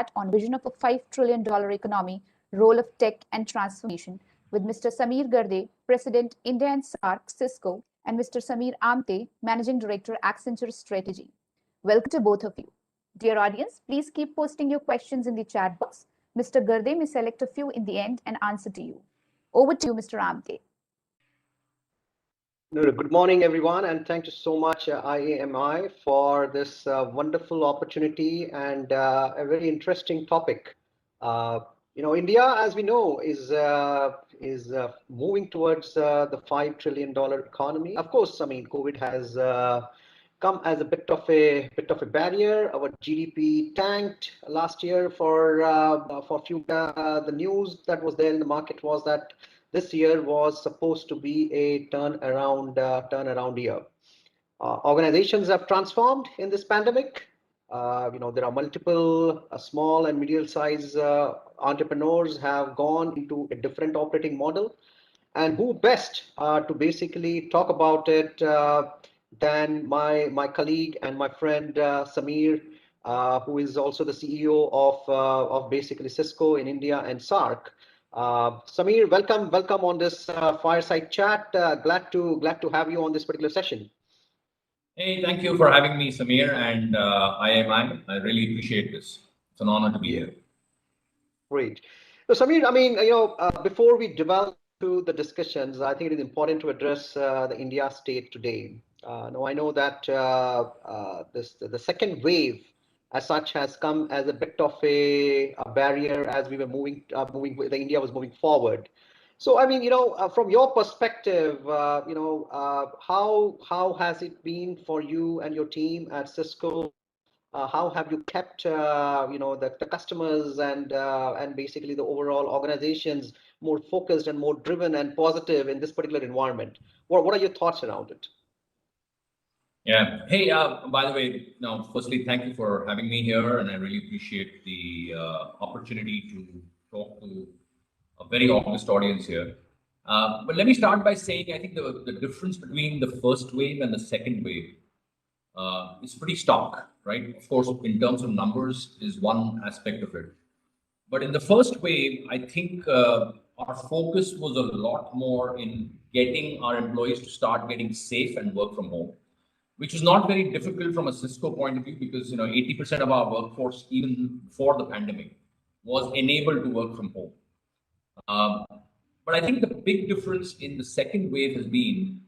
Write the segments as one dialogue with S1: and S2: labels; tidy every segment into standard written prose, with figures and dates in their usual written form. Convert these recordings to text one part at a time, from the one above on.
S1: chat on vision of a $5 trillion economy, role of tech and transformation with Mr. Sameer Garde, President, India and SAARC, Cisco, and Mr. Sameer Amte, Managing Director, Accenture Strategy. Welcome to both of you. Dear audience, please keep posting your questions in the chat box. Mr. Garde may select a few in the end and answer to you. Over to you, Mr. Amte.
S2: Good morning, everyone, and thank you so much, IAMI, for this wonderful opportunity and a very interesting topic. India, as we know, is moving towards the $5 trillion economy. Of course, I mean, COVID has come as a bit of a barrier. Our GDP tanked last year for a few. The news that was there in the market was that this year was supposed to be a turnaround year. Organizations have transformed in this pandemic. There are multiple small and medium-sized entrepreneurs have gone into a different operating model. And who best to basically talk about it than my colleague and my friend Sameer, who is also the CEO of basically Cisco in India and SAARC. Sameer, welcome on this fireside chat. Glad to have you on this particular session.
S3: Hey, thank you for having me, Sameer, and IAMI. I really appreciate this. It's an honor to be here.
S2: Great. So, Sameer, I mean, before we develop to the discussions, I think it is important to address the India state today. Now, I know that the second wave as such has come as a bit of a barrier as we were India was moving forward. So, I mean, from your perspective, how has it been for you and your team at Cisco? How have you kept, the customers and basically the overall organizations more focused and more driven and positive in this particular environment? What are your thoughts around it?
S3: Yeah. Hey, by the way, firstly, thank you for having me here, and I really appreciate the opportunity to talk to a very august audience here. But let me start by saying I think the difference between the first wave and the second wave is pretty stark, right? Of course, in terms of numbers is one aspect of it. But in the first wave, I think our focus was a lot more in getting our employees to start getting safe and work from home, which is not very difficult from a Cisco point of view because 80% of our workforce, even before the pandemic, was enabled to work from home. But I think the big difference in the second wave has been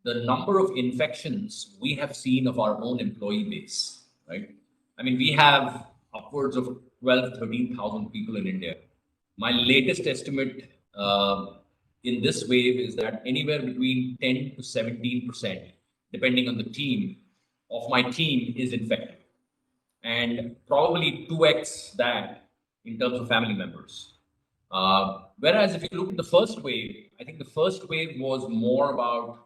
S3: the number of infections we have seen of our own employee base, right? I mean, we have upwards of 12,000, 13,000 people in India. My latest estimate in this wave is that anywhere between 10 to 17%, depending on the team, of my team is infected. And probably 2x that in terms of family members. Whereas if you look at the first wave, I think the first wave was more about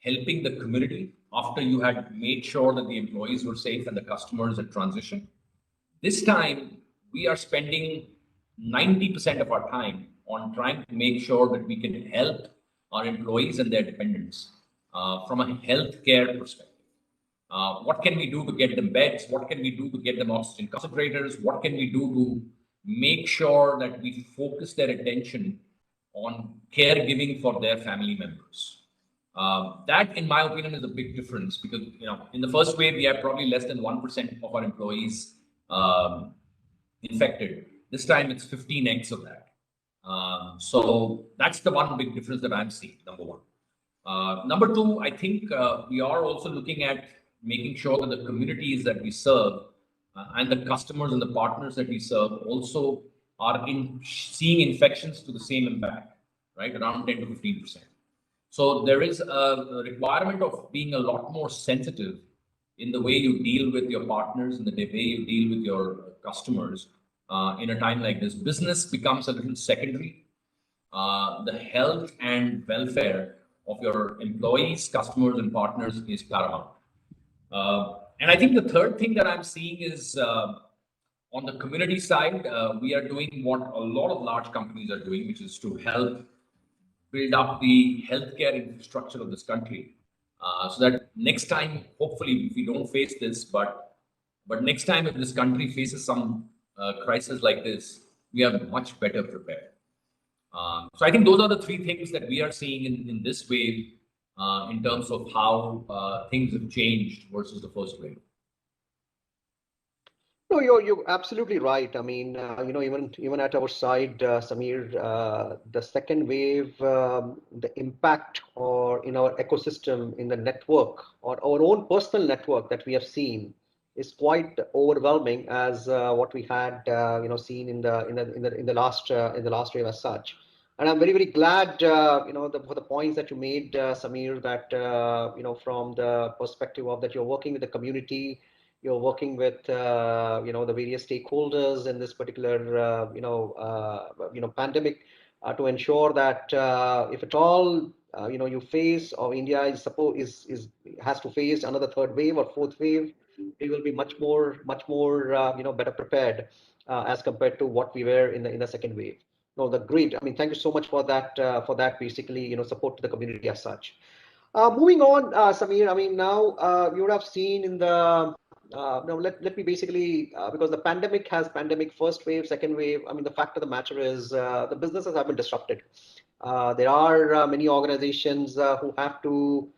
S3: helping the community after you had made sure that the employees were safe and the customers had transitioned. This time, we are spending 90% of our time on trying to make sure that we can help our employees and their dependents from a healthcare perspective. What can we do to get them beds? What can we do to get them oxygen concentrators? What can we do to make sure that we focus their attention on caregiving for their family members? That, in my opinion, is a big difference because, in the first wave, we had probably less than 1% of our employees infected. This time, it's 15x of that. So that's the one big difference that I'm seeing, number one. Number two, I think we are also looking at making sure that the communities that we serve and the customers and the partners that we serve also are seeing infections to the same impact, right? Around 10 to 15%. So there is a requirement of being a lot more sensitive in the way you deal with your partners and the way you deal with your customers in a time like this. Business becomes a little secondary. The health and welfare of your employees, customers, and partners is paramount. And I think the third thing that I'm seeing is on the community side, we are doing what a lot of large companies are doing, which is to help build up the healthcare infrastructure of this country. So that next time, hopefully, if we don't face this, but next time if this country faces some crisis like this, we are much better prepared. So I think those are the three things that we are seeing in this wave in terms of how things have changed versus the first wave.
S2: No, you're absolutely right. I mean, even at our side, Samir, the second wave, the impact or in our ecosystem, in the network or our own personal network that we have seen is quite overwhelming as what we had, seen in the last wave as such. And I'm very glad, for the points that you made, Samir, that from the perspective of that you're working with the community, you're working with the various stakeholders in this particular pandemic to ensure that if at all you face or India is has to face another third wave or fourth wave, we will be much more better prepared as compared to what we were in the second wave. No, the great. I mean, thank you so much for that basically support to the community as such. Moving on, Samir, I mean, now you would have seen in the now let me basically because the pandemic first wave, second wave. I mean, the fact of the matter is the businesses have been disrupted. There are many organizations who have to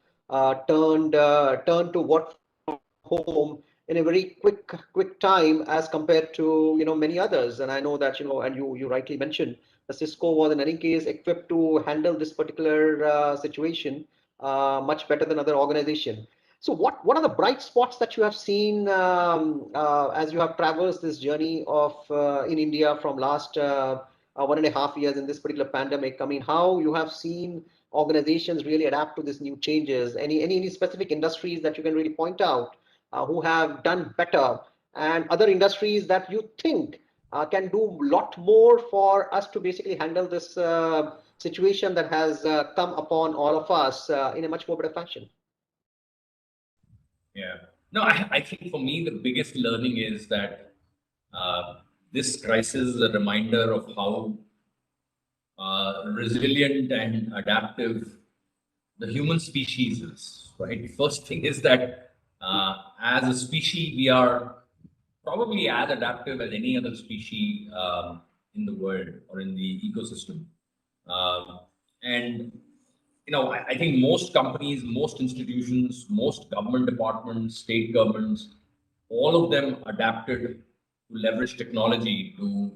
S2: turn to work from home in a very quick time as compared to many others. And I know that and you rightly mentioned the Cisco was in any case equipped to handle this particular situation much better than other organization. So what are the bright spots that you have seen as you have traversed this journey of in India from last 1.5 years in this particular pandemic? I mean, how you have seen organizations really adapt to these new changes? Any specific industries that you can really point out who have done better, and other industries that you think can do a lot more for us to basically handle this situation that has come upon all of us in a much more better fashion?
S3: Yeah. No, I think for me, the biggest learning is that this crisis is a reminder of how resilient and adaptive the human species is, right? First thing is that as a species, we are probably as adaptive as any other species in the world or in the ecosystem. And I think most companies, most institutions, most government departments, state governments, all of them adapted to leverage technology to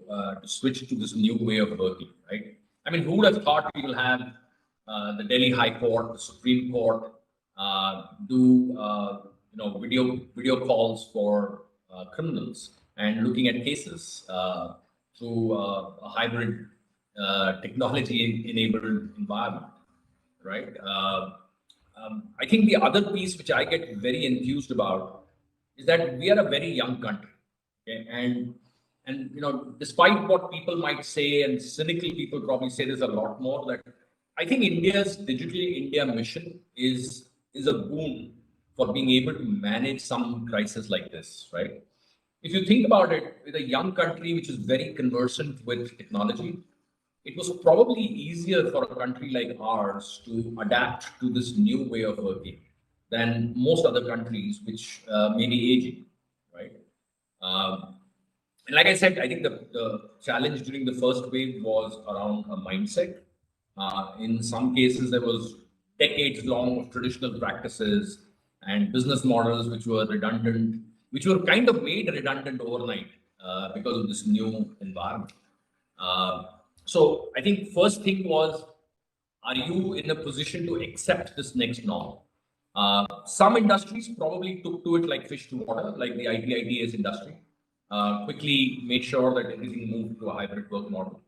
S3: switch to this new way of working, right? I mean, who would have thought we will have the Delhi High Court, the Supreme Court do video calls for criminals and looking at cases through a hybrid technology-enabled environment, right? I think the other piece which I get very enthused about is that we are a very young country, okay? And despite what people might say, and cynical people probably say this a lot more, that I think India's Digital India mission is a boon for being able to manage some crisis like this, right? If you think about it, with a young country which is very conversant with technology, it was probably easier for a country like ours to adapt to this new way of working than most other countries which may be aging, right? And like I said, I think the challenge during the first wave was around a mindset. In some cases, there was decades long of traditional practices and business models which were redundant, which were kind of made redundant overnight because of this new environment. So I think first thing was, are you in a position to accept this next norm? Some industries probably took to it like fish to water, like the IT/ITES industry. Quickly made sure that everything moved to a hybrid work model.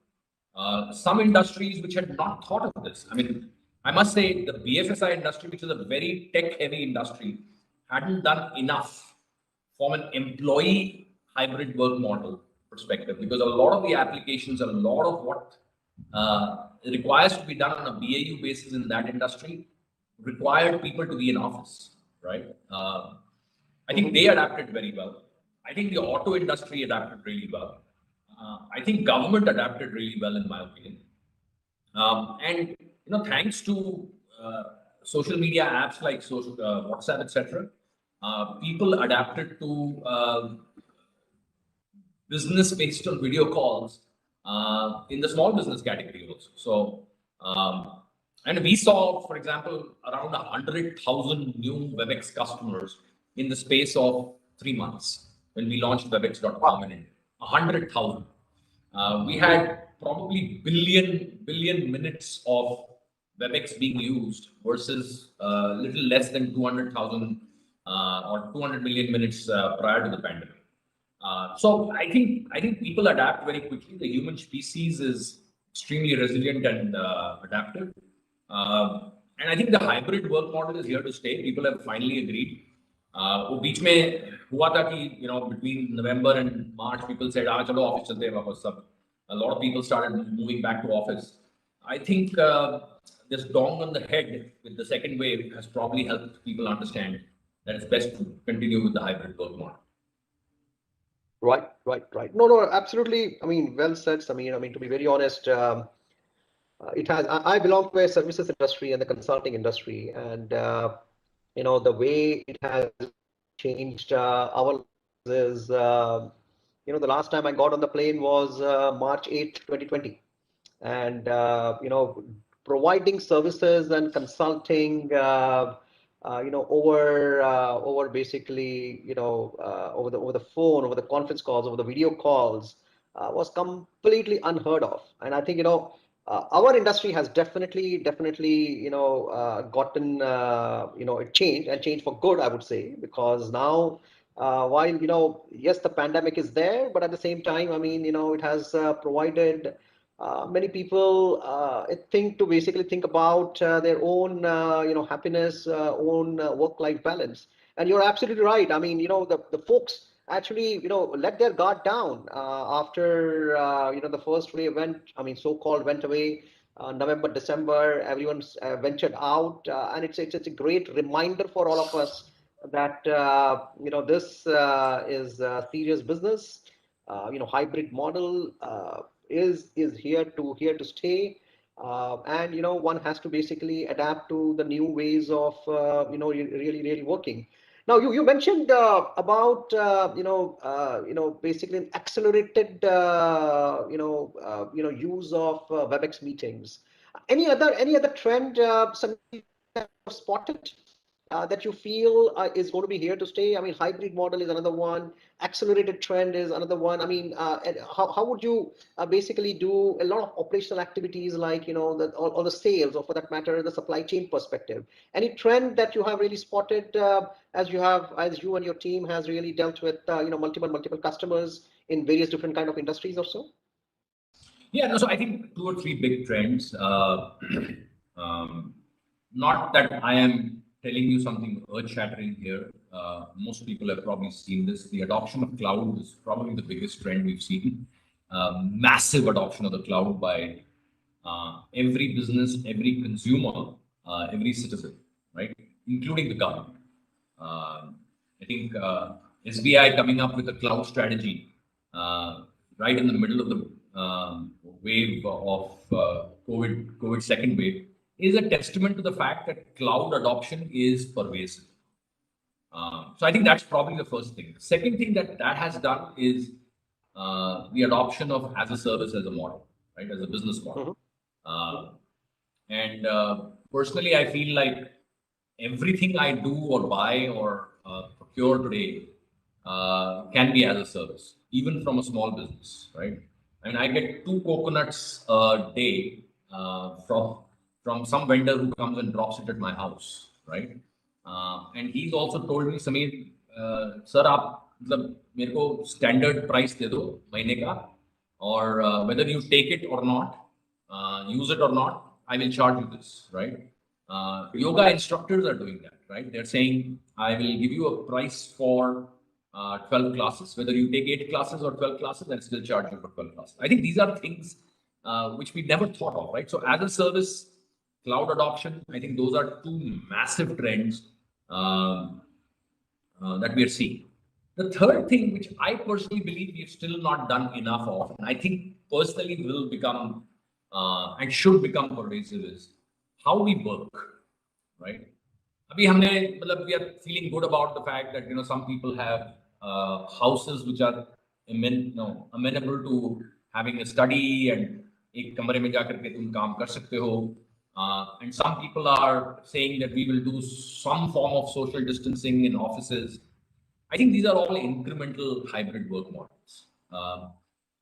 S3: Some industries which had not thought of this. I mean, I must say the BFSI industry, which is a very tech-heavy industry, hadn't done enough from an employee hybrid work model perspective, because a lot of the applications, a lot of what requires to be done on a BAU basis in that industry required people to be in office, right? I think they adapted very well. I think the auto industry adapted really well. I think government adapted really well, in my opinion. And thanks to social media apps like WhatsApp, etc., people adapted to business based on video calls in the small business category also. So, and we saw, for example, around 100,000 new WebEx customers in the space of 3 months when we launched webex.com in India. 100,000. We had probably billion minutes of WebEx being used versus little less than 200,000 or 200 million minutes prior to the pandemic. So I think people adapt very quickly. The human species is extremely resilient and adaptive. And I think the hybrid work model is here to stay. People have finally agreed. वो बीच में हुआ था कि between November and March people said चलो office चलते हैं वापस सब. A lot of people started moving back to office. I think this dong on the head with the second wave has probably helped people understand that it's best to continue with the hybrid work model.
S2: Right. No, absolutely. I mean, well said, Sameer. I mean, to be very honest, it has. I belong to a services industry and the consulting industry, and the way it has changed our lives is, the last time I got on the plane was March 8th, 2020, and providing services and consulting. Over basically, over the phone, over the conference calls, over the video calls, was completely unheard of. And I think, our industry has definitely, gotten, it changed for good, I would say, because now, while, yes, the pandemic is there, but at the same time, I mean, it has provided many people think about their own happiness, own work-life balance. And you're absolutely right. I mean, the folks actually let their guard down after the first wave so-called went away. November, December, everyone's ventured out, and it's a great reminder for all of us that this is serious business. Hybrid model is here to stay, and one has to basically adapt to the new ways of really working. Now you mentioned about basically an accelerated use of WebEx meetings. Any other trend some spotted that you feel is going to be here to stay? I mean, hybrid model is another one. Accelerated trend is another one. I mean, how would you basically do a lot of operational activities like, all the sales, or for that matter, the supply chain perspective? Any trend that you have really spotted as you and your team has really dealt with, multiple customers in various different kind of industries or so?
S3: Yeah, no, so I think 2 or 3 big trends. Not that I am telling you something earth-shattering here. Most people have probably seen this. The adoption of cloud is probably the biggest trend we've seen. Massive adoption of the cloud by every business, every consumer, every citizen, right? Including the government. I think SBI coming up with a cloud strategy right in the middle of the wave of COVID second wave is a testament to the fact that cloud adoption is pervasive. So I think that's probably the first thing. The second thing that has done is the adoption of as a service as a model, right, as a business model. And personally, I feel like everything I do or buy or procure today can be as a service, even from a small business, right? I mean, I get 2 coconuts a day from some vendor who comes and drops it at my house, right? And he's also told me, Sameer, sir, आप मतलब मेरे को standard price दे दो महीने का, or whether you take it or not, use it or not, I will charge you this, right? Yoga instructors are doing that, right? They're saying, I will give you a price for 12 classes, whether you take 8 classes or 12 classes, and still charge you for 12 classes. I think these are things which we never thought of, right? So as a service, cloud adoption, I think those are 2 massive trends that we are seeing. The third thing, which I personally believe we've still not done enough of, and I think personally will become and should become pervasive, is how we work, right? We are feeling good about the fact that some people have houses which are amenable to having a study and एक कमरे में जाकर के तुम काम कर सकते हो. And some people are saying that we will do some form of social distancing in offices. I think these are all incremental hybrid work models.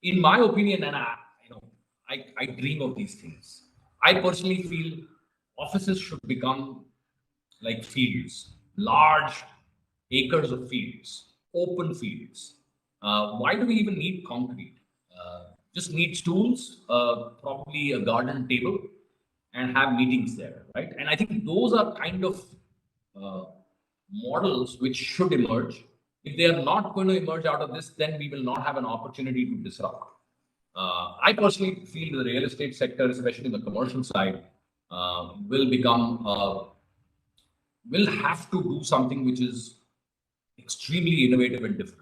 S3: In my opinion, and I dream of these things. I personally feel offices should become like fields, large acres of fields, open fields. Why do we even need concrete? Just need stools, probably a garden table, and have meetings there, right? And I think those are kind of models which should emerge. If they are not going to emerge out of this, then we will not have an opportunity to disrupt. I personally feel the real estate sector, especially in the commercial side, will have to do something which is extremely innovative and different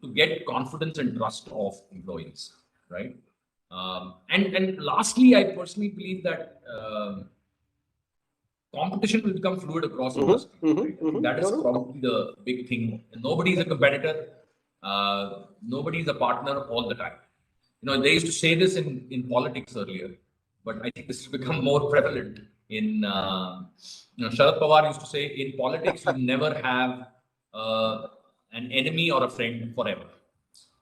S3: to get confidence and trust of employees, right? And lastly, I personally believe that competition will become fluid across industry. Right? That is probably the big thing. Nobody is a competitor. Nobody is a partner all the time. They used to say this in politics earlier, but I think this has become more prevalent in, Sharad Pawar used to say, in politics, you never have an enemy or a friend forever.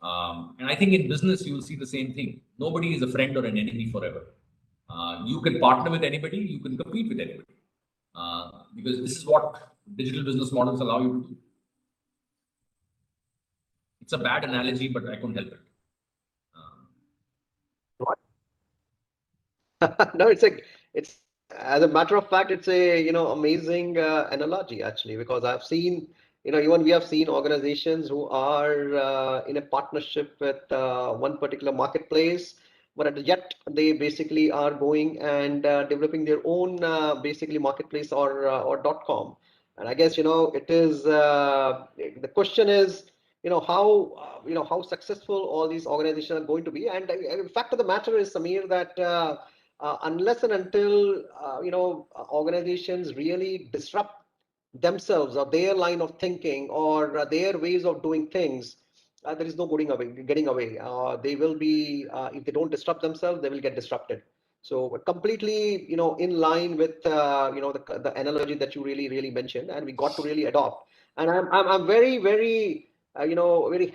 S3: And I think in business, you will see the same thing. Nobody is a friend or an enemy forever. You can partner with anybody, you can compete with anybody. Because this is what digital business models allow you to do. It's a bad analogy, but I couldn't help it.
S2: No, it's as a matter of fact, it's a amazing analogy actually, because I've seen even we have seen organizations who are in a partnership with one particular marketplace, but yet they basically are going and developing their own basically marketplace or .com. And I guess it is the question is how successful all these organizations are going to be. And the fact of the matter is, Samir, that unless and until organizations really disrupt themselves or their line of thinking or their ways of doing things, there is no getting away. They will be if they don't disrupt themselves, they will get disrupted. So completely in line with the analogy that you really mentioned, and we got to really adopt. And I'm very very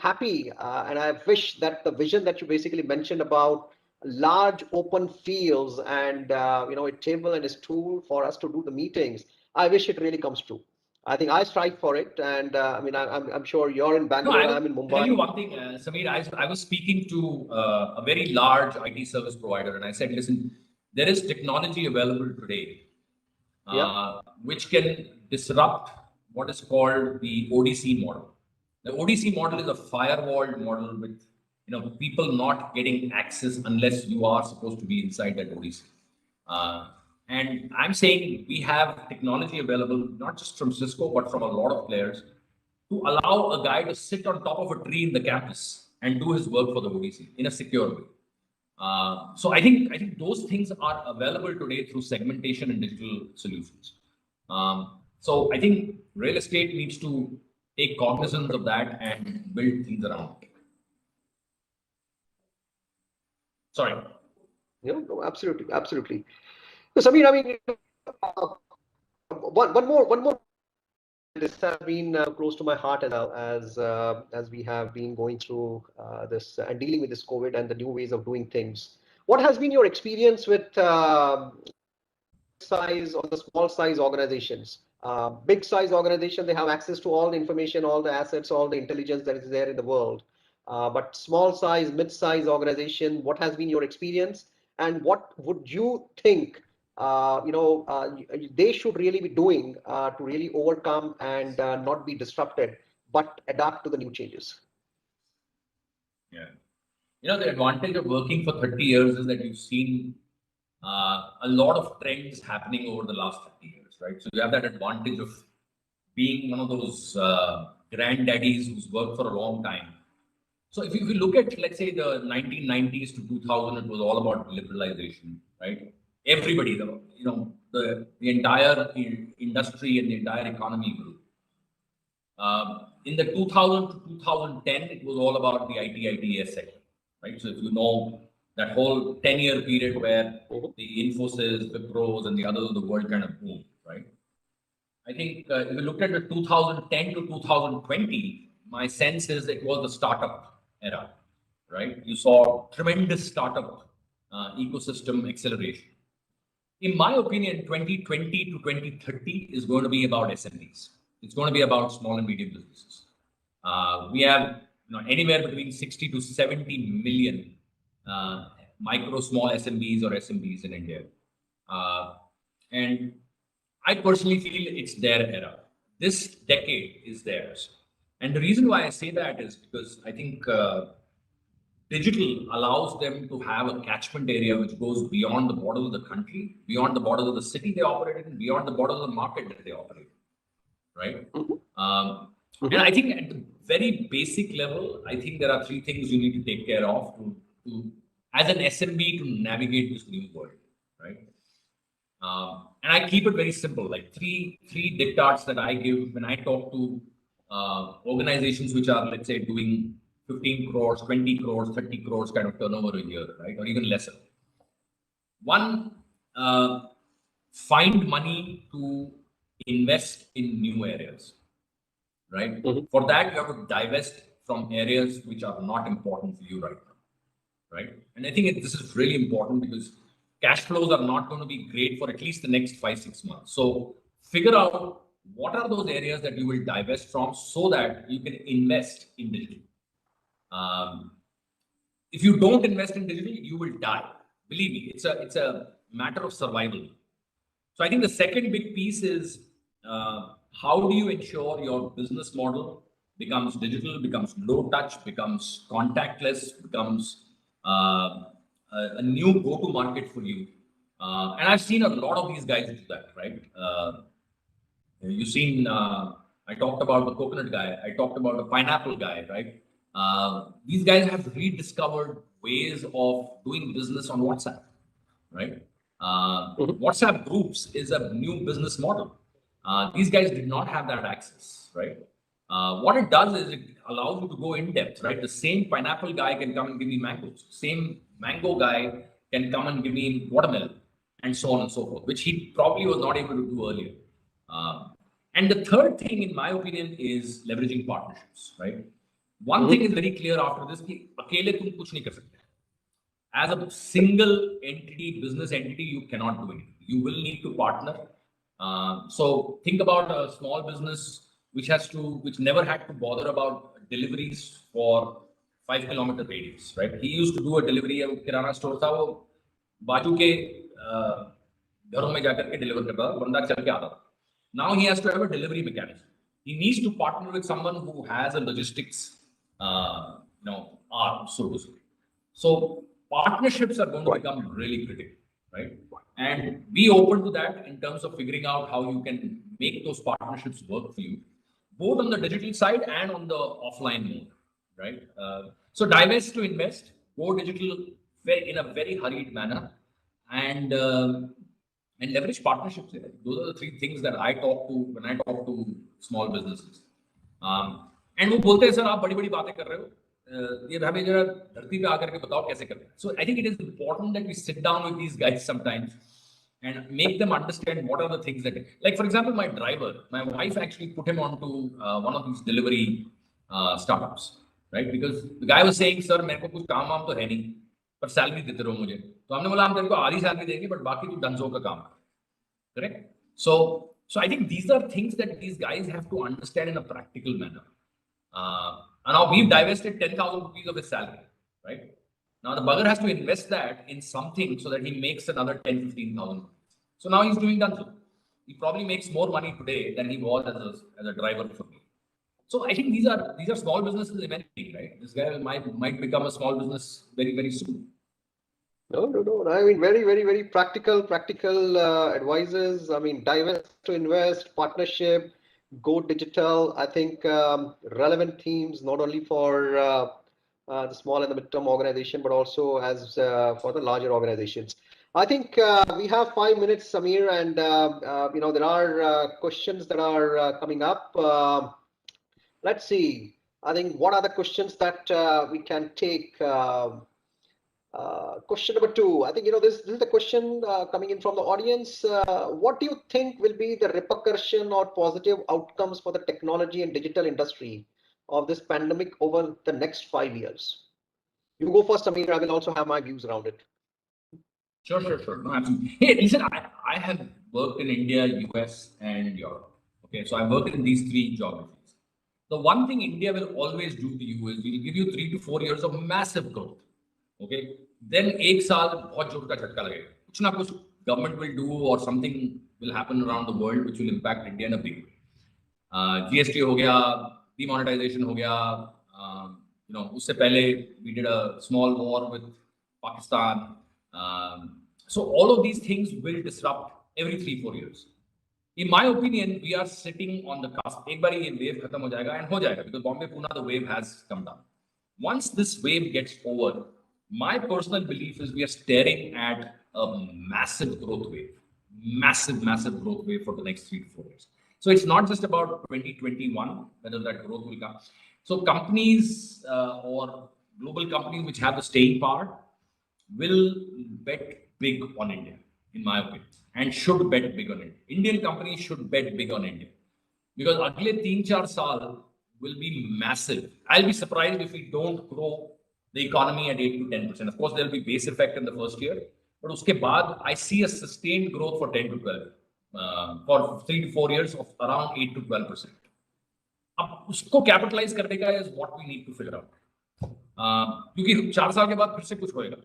S2: happy, and I wish that the vision that you basically mentioned about large open fields and a table and a stool for us to do the meetings, I wish it really comes true. I think I strive for it, and I'm sure you're in Bangalore, I'm in Mumbai.
S3: Tell you one thing, Samir. I was speaking to a very large IT service provider, and I said, listen, there is technology available today which can disrupt what is called the ODC model. The ODC model is a firewall model with people not getting access unless you are supposed to be inside that ODC. And I'm saying we have technology available, not just from Cisco, but from a lot of players, to allow a guy to sit on top of a tree in the campus and do his work for the ODC in a secure way. So I think those things are available today through segmentation and digital solutions. So I think real estate needs to take cognizance of that and build things around it. Sorry.
S2: No, absolutely. So, Samir, I mean, one more. This has been close to my heart as we have been going through this and dealing with this COVID and the new ways of doing things. What has been your experience with size or the small size organizations? Big size organization, they have access to all the information, all the assets, all the intelligence that is there in the world. But small size, mid size organization, what has been your experience, and what would you think they should really be doing to really overcome and not be disrupted, but adapt to the new changes?
S3: Yeah. The advantage of working for 30 years is that you've seen a lot of trends happening over the last 30 years, right? So you have that advantage of being one of those granddaddies who's worked for a long time. So if you look at, let's say, the 1990s to 2000, it was all about liberalization, right? Everybody, the entire industry and the entire economy grew. In the 2000 to 2010, it was all about the IT/ITES sector, right? So if you know that whole 10-year period where the Infosys, the Pros, and the others of the world kind of boomed, right? I think if you looked at the 2010 to 2020, my sense is it was the startup era, right? You saw tremendous startup ecosystem acceleration. In my opinion, 2020 to 2030 is going to be about SMBs. It's going to be about small and medium businesses. We have anywhere between 60 to 70 million micro, small SMBs or SMBs in India. And I personally feel it's their era. This decade is theirs. And the reason why I say that is because I think digital allows them to have a catchment area which goes beyond the borders of the country, beyond the borders of the city they operate in, beyond the borders of the market that they operate in, right? And I think at the very basic level, I think there are three things you need to take care of to as an SMB to navigate this new world, right? And I keep it very simple, like three diktats that I give when I talk to organizations which are, let's say, doing 15 crores, 20 crores, 30 crores kind of turnover a year, right? Or even lesser. One, find money to invest in new areas, right? For that, you have to divest from areas which are not important for you right now, right? And I think this is really important because cash flows are not going to be great for at least the next 5-6 months. So figure out what are those areas that you will divest from so that you can invest in digital. If you don't invest in digital, you will die. Believe me, it's a matter of survival. So I think the second big piece is how do you ensure your business model becomes digital, becomes low touch, becomes contactless, becomes a new go-to market for you. And I've seen a lot of these guys do that, right? You've seen, I talked about the coconut guy, I talked about the pineapple guy, right? These guys have rediscovered ways of doing business on WhatsApp, right? WhatsApp groups is a new business model. These guys did not have that access, right? What it does is it allows you to go in depth, right? The same pineapple guy can come and give me mangoes. Same mango guy can come and give me watermelon, and so on and so forth, which he probably was not able to do earlier. And the third thing, in my opinion, is leveraging partnerships, right? One thing is very clear after this: कि अकेले तुम कुछ नहीं कर सकते. As a single entity, business entity, you cannot do anything. You will need to partner. So think about a small business which never had to bother about deliveries for 5-kilometer radius, right? He used to do a delivery of kirana store था वो बाजू के घरों में जाकर के deliver करता था, बंदा चल के आता था. Now he has to have a delivery mechanism. He needs to partner with someone who has a logistics, arm, so to speak. So partnerships are going to become really critical, right? And be open to that in terms of figuring out how you can make those partnerships work for you, both on the digital side and on the offline mode, right? So divest to invest, go digital in a very hurried manner, and leverage partnerships. Those are the three things that I talk to when I talk to small businesses. And वो बोलते हैं sir आप बड़ी बड़ी बातें कर रहे हो, ये हमें जरा धरती पे आकर के बताओ कैसे करते हैं. So I think it is important that we sit down with these guys sometimes and make them understand what are the things that, like for example, my driver, my wife actually put him onto one of these delivery startups, right? Because the guy was saying, sir, मेरे को कुछ काम वाम तो है नहीं, पर salary देते रहो मुझे. तो हमने बोला हम तेरे को आधी सैलरी देंगे, but बाकी तू डंजो का काम कर, correct? So I think these are things that these guys have to understand in a practical manner. And now we've divested 10,000 rupees of his salary, right? Now the bugger has to invest that in something so that he makes another 10,000-15,000. So now he's doing Danzo. He probably makes more money today than he was as a driver for me. So I think these are small businesses eventually, right? This guy might become a small business very, very soon.
S2: No. I mean, very, very, very practical advices. I mean, divest to invest, partnership, go digital. I think relevant themes not only for the small and the mid-term organization, but also as for the larger organizations. I think we have 5 minutes, Samir, and there are questions that are coming up. let's see. I think what are the questions that we can take? Question number 2. I think this is the question coming in from the audience. What do you think will be the repercussion or positive outcomes for the technology and digital industry of this pandemic over the next 5 years? You go first, Samir. I will also have my views around it.
S3: Sure. No, absolutely. Hey, listen, I have worked in India, US, and Europe. Okay, so I worked in these 3 geographies. The one thing India will always do to you is we'll give you 3 to 4 years of massive growth. Okay, then एक साल बहुत जोर का झटका लगेगा. कुछ ना कुछ government will do or something will happen around the world which will impact India in a big way. GST हो गया, demonetization हो गया. उससे पहले we did a small war with Pakistan. So all of these things will disrupt every 3-4 years. In my opinion, we are sitting on the cusp. एक बार ये wave खत्म हो जाएगा and हो जाएगा because Bombay Pune the wave has come down. Once this wave gets over, my personal belief is we are staring at a massive growth wave, massive growth wave for the next 3 to 4 years. So it's not just about 2021 whether that growth will come. So companies or global companies which have the staying power will bet big on India, in my opinion, and should bet big on India. Indian companies should bet big on India because अगले 3-4 साल will be massive. I'll be surprised if we don't grow the economy at 8 to 10%. Of course, there will be base effect in the first year, but उसके बाद I see a sustained growth for 10 to 12, for 3 to 4 years of around 8 to 12%. अब उसको capitalize करने का is what we need to figure out. क्योंकि 4 साल के बाद फिर से कुछ होएगा.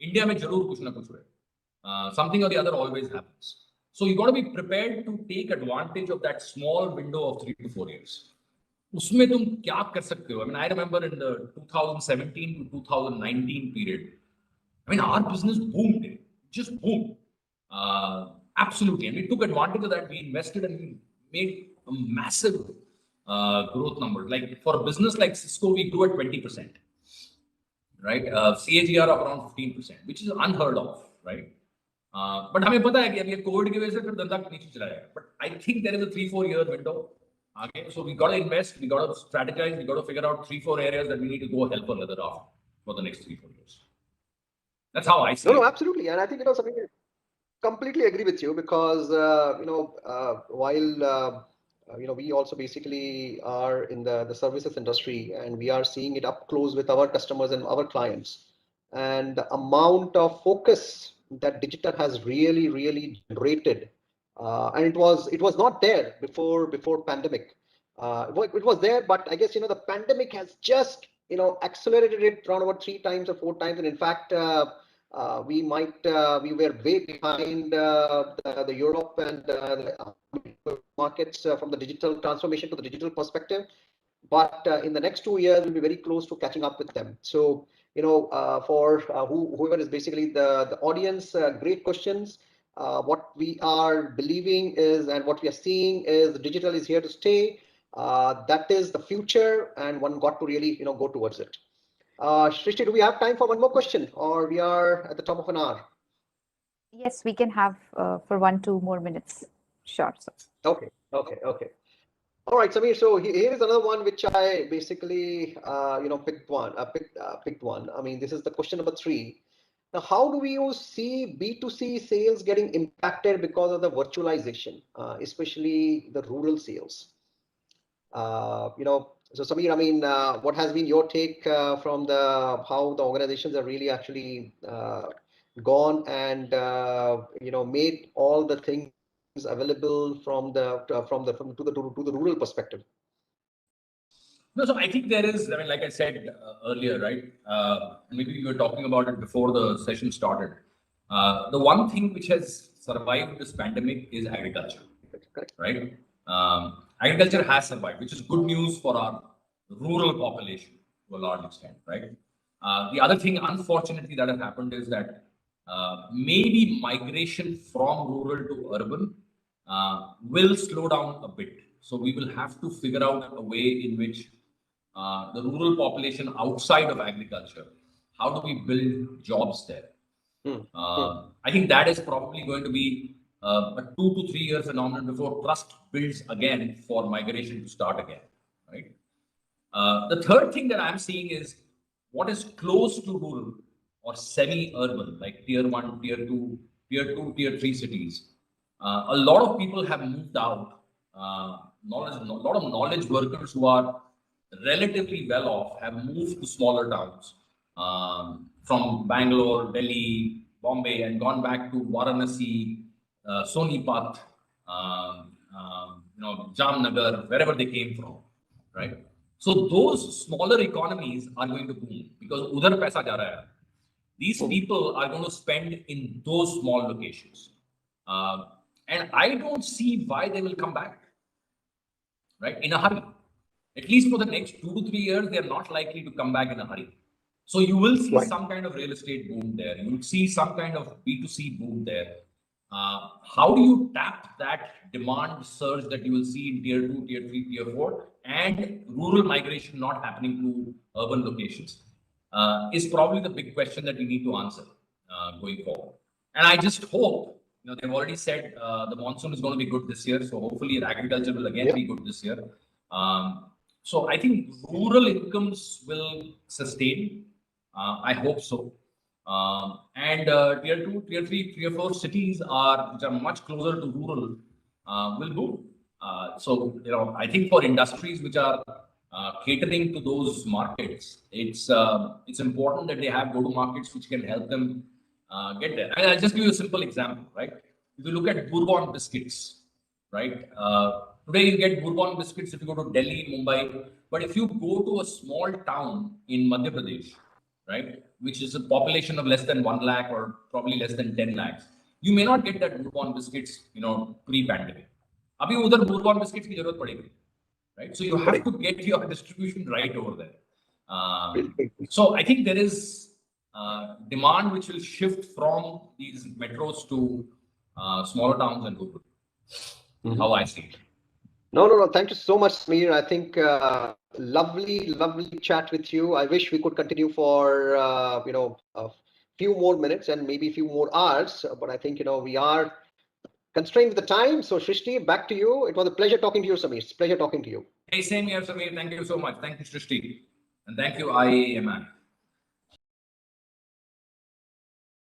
S3: इंडिया में जरूर कुछ ना कुछ होएगा. Something or the other always happens. So you got to be prepared to take advantage of that small window of 3 to 4 years. उसमें तुम क्या कर सकते हो? I mean, I remember in the 2017 to 2019 period, I mean, our business boomed, just boomed. Absolutely. And we took advantage of that. We invested and we made a massive growth number. Like for a business like Cisco, we grew at 20%, right? CAGR of around 15%, which is unheard of, right? But हमें पता है कि अभी Covid की वजह से फिर धंधा नीचे चला जाएगा. But I think there is a 3-4 year window. Okay, so we got to invest, we got to strategize, we got to figure out 3-4 areas that we need to go help one another out for the next 3-4 years. That's how I see it.
S2: No, absolutely. And I think, something I completely agree with you because, while, we also basically are in the services industry and we are seeing it up close with our customers and our clients. And the amount of focus that digital has really generated, and it was not there before pandemic. It was there, but I guess the pandemic has just accelerated it around about 3 times or 4 times, and in fact we were way behind the Europe and the markets from the digital transformation to the digital perspective. But in the next 2 years, we'll be very close to catching up with them. So for whoever is basically the audience, great questions. What we are believing is, and what we are seeing is, digital is here to stay. That is the future, and one got to really go towards it. Shrishti, do we have time for one more question, or we are at the top of an hour?
S1: Yes, we can have for 1-2 more minutes. Sure. So.
S2: Okay. All right, Samir. So here is another one which I basically picked one. I mean, this is the question number 3. Now, how do we see B2C sales getting impacted because of the virtualization, especially the rural sales? So Samir, I mean, what has been your take from how the organizations have really actually gone and made all the things available from the rural perspective?
S3: No, so I think there is, I mean, like I said earlier, right? Maybe we were talking about it before the session started. The one thing which has survived this pandemic is agriculture, right? Agriculture has survived, which is good news for our rural population to a large extent, right? The other thing, unfortunately, that has happened is that maybe migration from rural to urban will slow down a bit. So we will have to figure out a way in which the rural population outside of agriculture, how do we build jobs there? I think that is probably going to be a 2 to 3 year phenomenon before trust builds again for migration to start again, right? The third thing that I'm seeing is what is close to rural or semi-urban, like tier 1, tier 2, tier 3 cities. A lot of people have moved out. A lot of knowledge workers who are relatively well off have moved to smaller towns from Bangalore, Delhi, Bombay, and gone back to Varanasi, Sonipat, Jamnagar, wherever they came from, right? So those smaller economies are going to boom because udhar paisa ja raha hai. These people are going to spend in those small locations. And I don't see why they will come back, right, in a hurry. At least for the next 2 to 3 years, they are not likely to come back in a hurry. So you will see some kind of real estate boom there. You will see some kind of B2C boom there. How do you tap that demand surge that you will see in tier 2, tier 3, tier 4, and rural migration not happening to urban locations is probably the big question that we need to answer going forward. And I just hope, they've already said the monsoon is going to be good this year. So hopefully agriculture will again be good this year. So I think rural incomes will sustain. I hope so. And tier 2, tier 3, tier 4 cities which are much closer to rural will boom. So I think for industries which are catering to those markets, it's important that they have go-to markets which can help them get there. And I'll just give you a simple example, right? If you look at Bourbon biscuits, right? Today you get Bourbon biscuits if you go to Delhi, Mumbai, but if you go to a small town in Madhya Pradesh, right, which is a population of less than 1 lakh or probably less than 10 lakhs, you may not get that Bourbon biscuits, pre-pandemic. Abhi udhar Bourbon biscuits ki zarurat padegi, right? So you have to get your distribution right over there. So I think there is demand which will shift from these metros to smaller towns and rural. How I see it.
S2: No. Thank you so much, Sameer. I think lovely chat with you. I wish we could continue for a few more minutes and maybe a few more hours. But I think we are constrained with the time. So Shrishti, back to you. It was a pleasure talking to you, Sameer. It's a pleasure talking to you.
S3: Hey, same here, Sameer. Thank you so much. Thank you, Shrishti, and thank you, IAMI.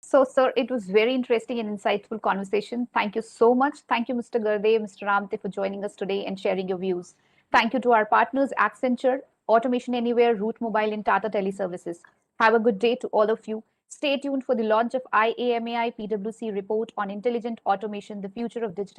S1: So, sir, it was very interesting and insightful conversation. Thank you so much. Thank you, Mr. Garde, Mr. Amte, for joining us today and sharing your views. Thank you to our partners, Accenture, Automation Anywhere, Route Mobile, and Tata Teleservices. Have a good day to all of you. Stay tuned for the launch of IAMAI PwC report on intelligent automation, the future of digital